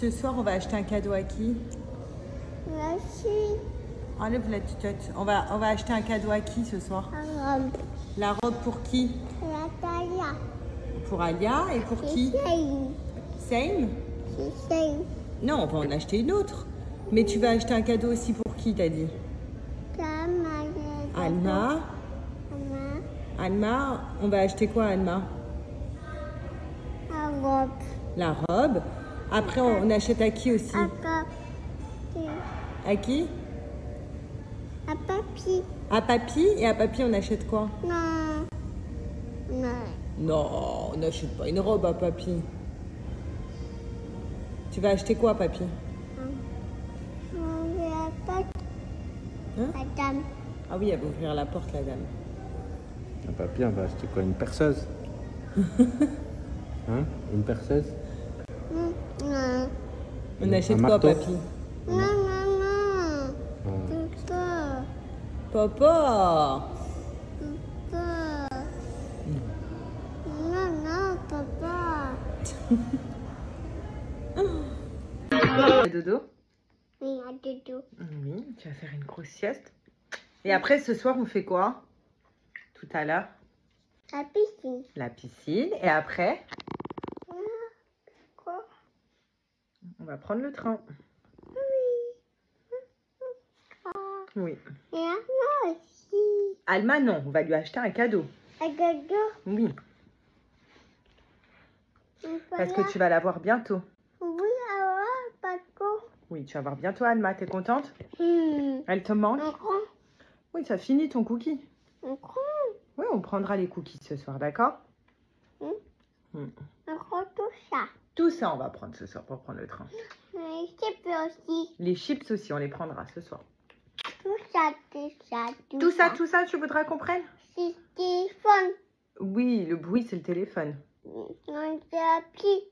Ce soir, on va acheter un cadeau à qui? Merci. Enlève la tutote. On va acheter un cadeau à qui ce soir? La robe pour qui? Natalia. Pour Alia et pour qui? Same? Same. Non, on va en acheter une autre. Mais tu vas acheter un cadeau aussi pour qui, t'as dit? Alma. Alma, on va acheter quoi, Alma? La robe. La robe. Après, on achète à qui aussi? À qui? À papy. À papy. Et à papy, on achète quoi? Non. Non. Non, on n'achète pas une robe à papy. Tu vas acheter quoi, papy? On va pas. Hein? La dame. Ah oui, elle va ouvrir la porte, la dame. Un papier, on va acheter quoi? Une perceuse? Hein? Une perceuse? Non. On achète un quoi, marteau? papy? Non, non, non. Ouais. Tout ça. Papa! Papa. Non, non, papa. Dodo? Oui, à dodo. Oui, tu vas faire une grosse sieste. Et après, ce soir, on fait quoi? Tout à l'heure? La piscine. La piscine. Et après, Quoi? on va prendre le train. Oui. Et moi aussi. Alma, non, on va lui acheter un cadeau. À dodo. Oui, parce que tu vas la voir bientôt. Oui, alors, Paco. Oui, tu vas voir bientôt Alma. T'es contente? Elle te manque? On prend. Oui, ça finit ton cookie. On prend. Oui, on prendra les cookies ce soir, d'accord? On prend tout ça. Tout ça, on va prendre ce soir pour prendre le train. Mais c'est peut aussi. Les chips aussi, on les prendra ce soir. Tout ça, tout ça, Tout ça, tu voudras qu'on prenne? C'est téléphone. Oui, le bruit, c'est le téléphone. On s'appuie.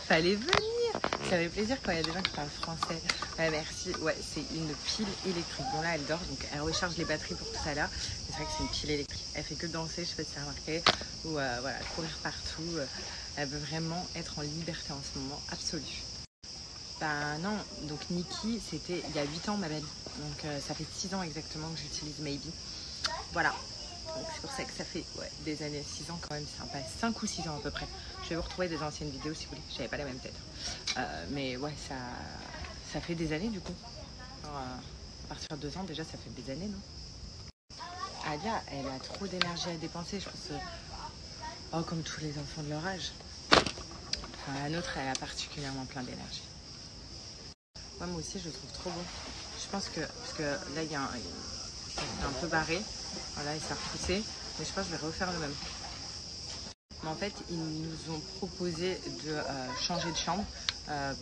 Fallait venir. Ça fait plaisir quand il y a des gens qui parlent français. Merci. Ouais, c'est une pile électrique. Bon là, elle dort, donc elle recharge les batteries pour tout à l'heure. C'est vrai que c'est une pile électrique. Elle fait que danser, je sais pas si t'as remarqué, ou voilà, courir partout. Elle veut vraiment être en liberté en ce moment, absolue. Bah non, donc Nikki, c'était il y a 8 ans ma belle. Donc ça fait 6 ans exactement que j'utilise Maybe. Voilà. Donc c'est pour ça que ça fait des années, 6 ans quand même, sympa, 5 ou 6 ans à peu près. Je vais vous retrouver des anciennes vidéos si vous voulez, j'avais pas la même tête. Mais ouais, ça fait des années du coup. Alors, à partir de 2 ans déjà, ça fait des années, non? Alia, elle a trop d'énergie à dépenser, je pense. Comme tous les enfants de leur âge. Enfin, la nôtre, elle a particulièrement plein d'énergie. Ouais, moi aussi, je le trouve trop beau. Je pense que, parce que là, ça s'est un peu barré. Voilà, il s'est repoussé. Mais je pense que je vais refaire le même. Mais en fait, ils nous ont proposé de changer de chambre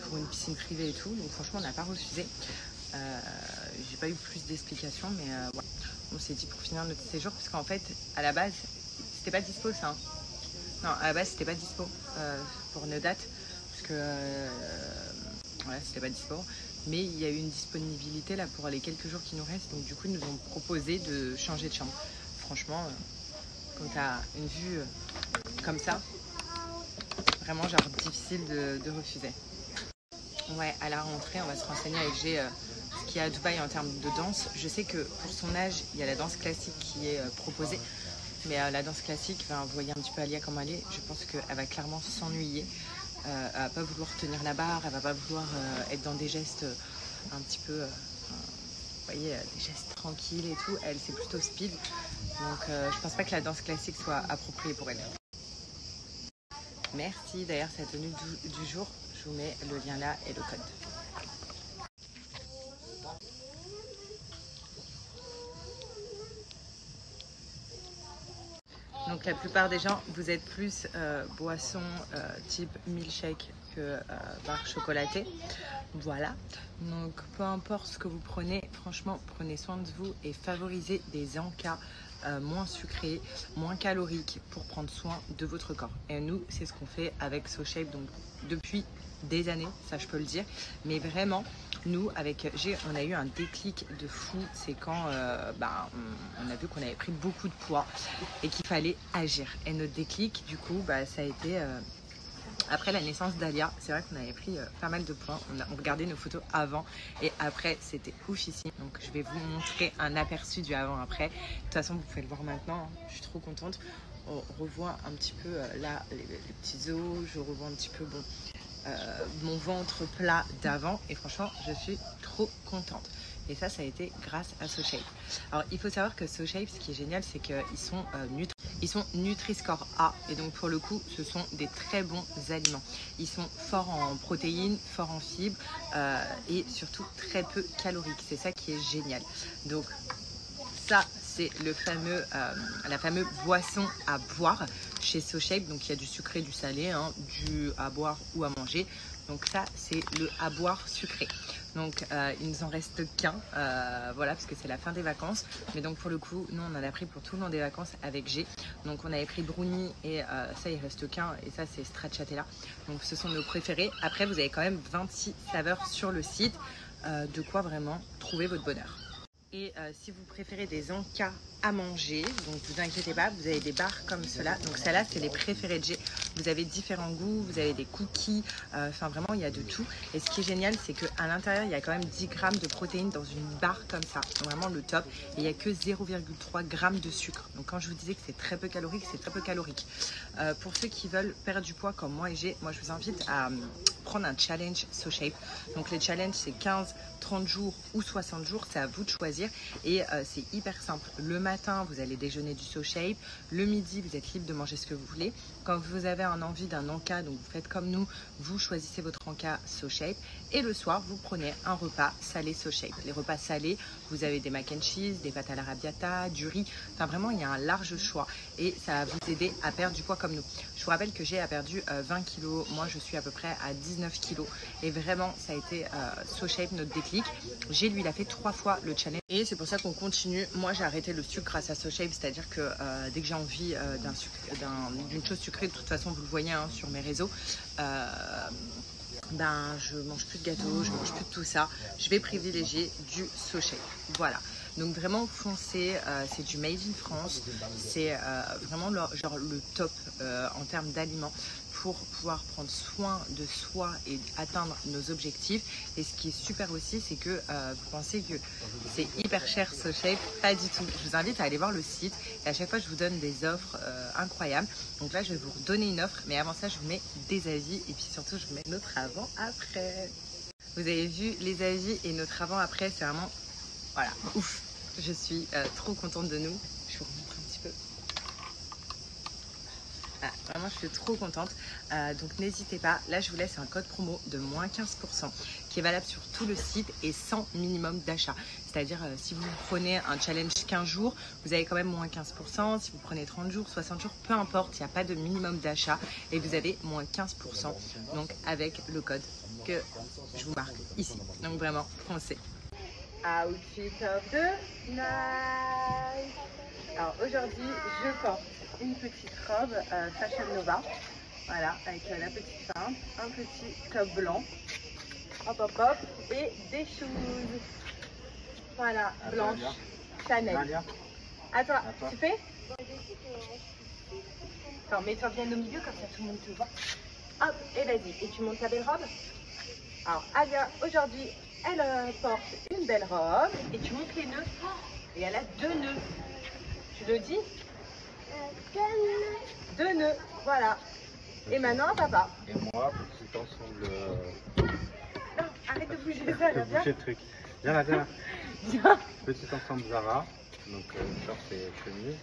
pour une piscine privée et tout. Donc franchement, on n'a pas refusé. J'ai pas eu plus d'explications, mais ouais. On s'est dit pour finir notre séjour, parce qu'en fait, à la base, c'était pas dispo ça. Hein. Non, à la base, c'était pas dispo pour nos dates. Parce que voilà, c'était pas dispo. Mais il y a eu une disponibilité là pour les quelques jours qui nous restent. Donc du coup, ils nous ont proposé de changer de chambre. Franchement, quand tu as une vue comme ça, vraiment genre difficile de refuser. Ouais, à la rentrée, on va se renseigner avec G ce qu'il y a à Dubaï en termes de danse. Je sais que pour son âge, il y a la danse classique qui est proposée. Mais la danse classique, vous voyez un petit peu Alia comme elle est. Je pense qu'elle va clairement s'ennuyer. Elle va pas vouloir tenir la barre, elle va pas vouloir être dans des gestes un petit peu, vous voyez, des gestes tranquilles et tout. Elle, c'est plutôt speed. Donc, je pense pas que la danse classique soit appropriée pour elle. Merci. D'ailleurs, sa tenue du jour, je vous mets le lien là et le code. Donc la plupart des gens, vous êtes plus boisson type milkshake que barre chocolatée. Voilà. Donc peu importe ce que vous prenez, franchement, prenez soin de vous et favorisez des encas moins sucrés, moins caloriques pour prendre soin de votre corps. Et nous, c'est ce qu'on fait avec SoShape donc depuis des années, ça je peux le dire. Mais vraiment, nous, avec G, on a eu un déclic de fou. C'est quand on a vu qu'on avait pris beaucoup de poids et qu'il fallait agir. Et notre déclic, du coup, ça a été... Après la naissance d'Alia, c'est vrai qu'on avait pris pas mal de points. On regardait nos photos avant et après, c'était oufissime. Donc je vais vous montrer un aperçu du avant-après. De toute façon, vous pouvez le voir maintenant. Je suis trop contente. On revoit un petit peu là les petits os. Je revois un petit peu mon ventre plat d'avant. Et franchement, je suis trop contente. Et ça a été grâce à SoShape. Alors, il faut savoir que SoShape, ce qui est génial, c'est qu'ils sont Ils sont Nutri-Score A et donc pour le coup ce sont des très bons aliments. Ils sont forts en protéines, forts en fibres et surtout très peu caloriques. C'est ça qui est génial. Donc ça c'est la fameuse boisson à boire chez SoShape. Donc il y a du sucré, du salé, du à boire ou à manger. Donc ça c'est le à boire sucré. Donc il nous en reste qu'un, voilà, parce que c'est la fin des vacances. Mais donc pour le coup, nous on en a pris pour tout le long des vacances avec G. Donc on avait pris brownie et ça il reste qu'un. Et ça c'est stracciatella. Donc ce sont nos préférés. Après vous avez quand même 26 saveurs sur le site. De quoi vraiment trouver votre bonheur. Et si vous préférez des encas à manger, donc vous inquiétez pas, vous avez des barres comme cela. Donc celle-là c'est les préférés de G. Vous avez différents goûts, vous avez des cookies, enfin vraiment il y a de tout. Et ce qui est génial c'est qu'à l'intérieur il y a quand même 10 grammes de protéines dans une barre comme ça. Donc vraiment le top. Et il n'y a que 0,3 grammes de sucre. Donc quand je vous disais que c'est très peu calorique, c'est très peu calorique. Pour ceux qui veulent perdre du poids comme moi et G, moi je vous invite à prendre un challenge SoShape. Donc les challenges c'est 15, 30 jours ou 60 jours, c'est à vous de choisir. Et c'est hyper simple. Le matin, vous allez déjeuner du SoShape. Le midi, vous êtes libre de manger ce que vous voulez. Quand vous avez envie d'un encas, donc vous faites comme nous, vous choisissez votre encas SoShape. Et le soir, vous prenez un repas salé SoShape. Les repas salés, vous avez des mac and cheese, des pâtes à l'arrabbiata, du riz. Enfin vraiment, il y a un large choix. Et ça va vous aider à perdre du poids comme nous. Je vous rappelle que j'ai perdu 20 kilos. Moi, je suis à peu près à 19 kilos. Et vraiment, ça a été SoShape, notre déclic. G, lui, il a fait 3 fois le challenge. Et c'est pour ça qu'on continue. Moi, j'ai arrêté le sucre grâce à SoShape. C'est-à-dire que dès que j'ai envie d'une chose sucrée, de toute façon, vous le voyez sur mes réseaux, je mange plus de gâteaux, je mange plus de tout ça. Je vais privilégier du SoShape. Voilà. Donc vraiment foncez, c'est du made in France. C'est vraiment le top en termes d'aliments pour pouvoir prendre soin de soi et atteindre nos objectifs. Et ce qui est super aussi, c'est que vous pensez que c'est hyper cher SoShape, pas du tout. Je vous invite à aller voir le site et à chaque fois je vous donne des offres incroyables. Donc là je vais vous redonner une offre, mais avant ça je vous mets des avis et puis surtout je vous mets notre avant-après. Vous avez vu les avis et notre avant-après, c'est vraiment, voilà, ouf. Je suis trop contente de nous. Je vous remontre un petit peu. Ah, vraiment, je suis trop contente. Donc, n'hésitez pas. Là, je vous laisse un code promo de moins 15% qui est valable sur tout le site et sans minimum d'achat. C'est-à-dire, si vous prenez un challenge 15 jours, vous avez quand même moins 15%. Si vous prenez 30 jours, 60 jours, peu importe, il n'y a pas de minimum d'achat et vous avez moins 15%. Donc, avec le code que je vous marque ici. Donc, vraiment, foncez. Outfit of the night. Alors aujourd'hui je porte une petite robe Fashion Nova, voilà, avec la petite feinte, un petit top blanc, hop hop hop, et des shoes, voilà, blanches, Chanel. À toi, tu fais? Attends, mets-toi bien au milieu comme ça tout le monde te voit. Hop, et vas-y, et tu montes ta belle robe. Alors Alia aujourd'hui elle porte une belle robe et tu montes les nœuds et elle a 2 nœuds. Tu le dis? 2 nœuds, voilà. Et maintenant papa. Et moi, petit ensemble. Non, arrête de bouger ça, là, viens. Bouger le truc. Viens là, viens là. Viens. Petit ensemble Zara, donc short et chemise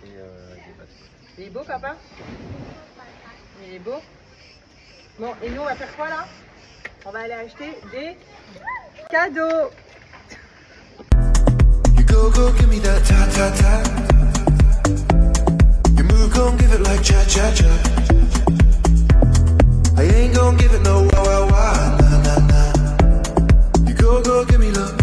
et des baskets. Il est beau papa? Il est beau? Bon, et nous on va faire quoi là? On va aller acheter des cadeaux. You go, give me that ta-ta-ta. You move, gon' give it like cha-cha-cha. I ain't gon' give it no wah-wah-wah, nah-nah-nah. You go, give me love.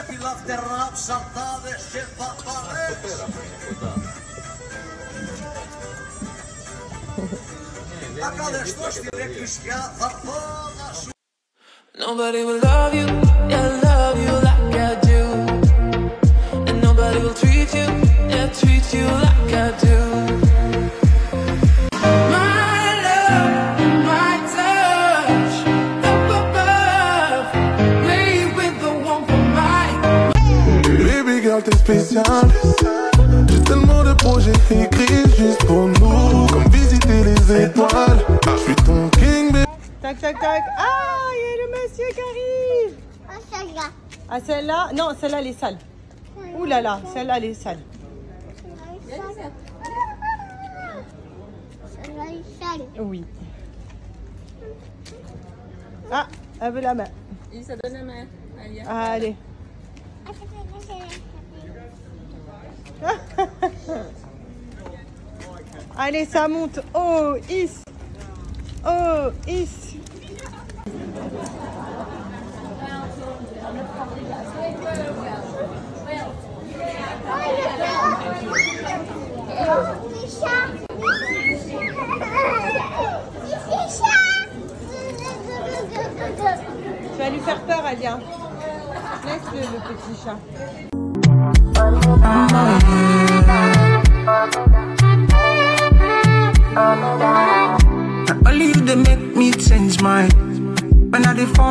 في لفظ الراب شرطة بالشفة Nobody will love you, yeah, love you like I do. And nobody will treat you, yeah, treat you like I do. My love, my touch, up above, play with the one for my. Baby girl, t'es spécial. J'ai tellement de projets écrits juste pour nous, comme visiter les étoiles. Je suis ton king, baby. Tac, tac, tac. Ah, il y a le monsieur qui arrive. Ah, celle-là. Ah, celle-là? Non, celle-là, elle est sale. Ouh là là, celle-là, elle est sale. Celle-là est sale. Oui. Ah, elle veut la main. Il se donne la main. Allez. Allez. Allez, ça monte. Oh, is. Oh, is. Tu vas lui faire peur, Alia. Laisse le petit chat. Only you they make me change my. When I dey form